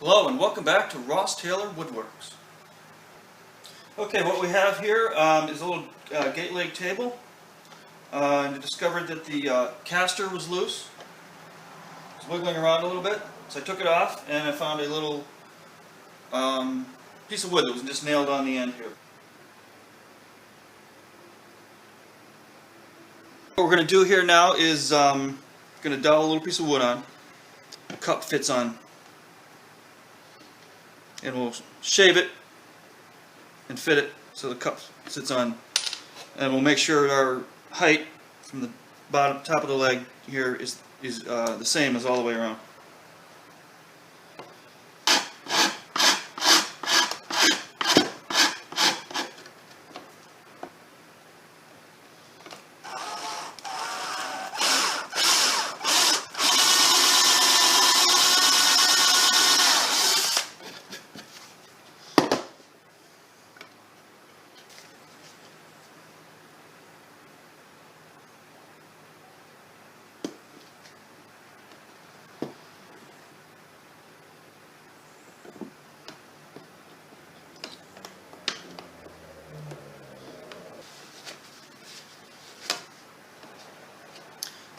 Hello and welcome back to Ross Taylor Woodworks. Okay, what we have here is a little gate leg table. And I discovered that the caster was loose. It's wiggling around a little bit, so I took it off and I found a little piece of wood that was just nailed on the end here. What we're going to do here now is going to dowel a little piece of wood on. The cup fits on. And we'll shave it and fit it so the cup sits on. And we'll make sure our height from the top of the leg here is the same as all the way around.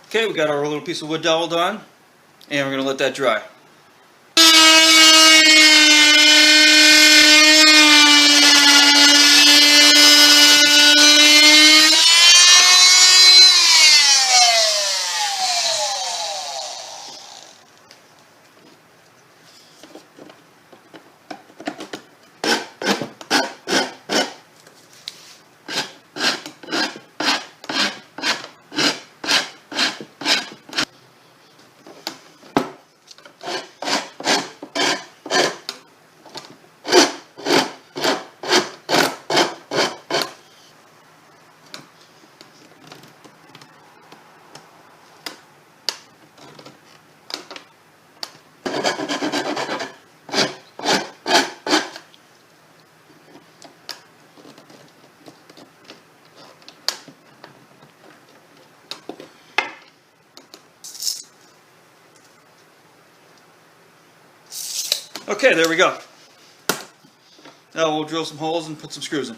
Okay, we got our little piece of wood doweled on, and we're going to let that dry. Okay, there we go. Now we'll drill some holes and put some screws in.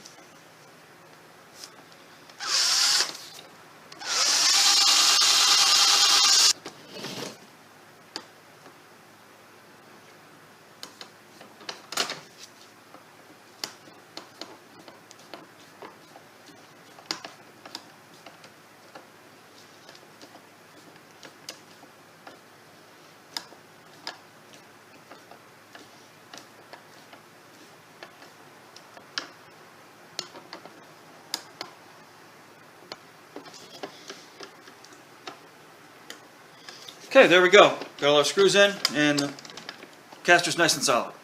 Okay, there we go. Got all our screws in, and the caster's nice and solid.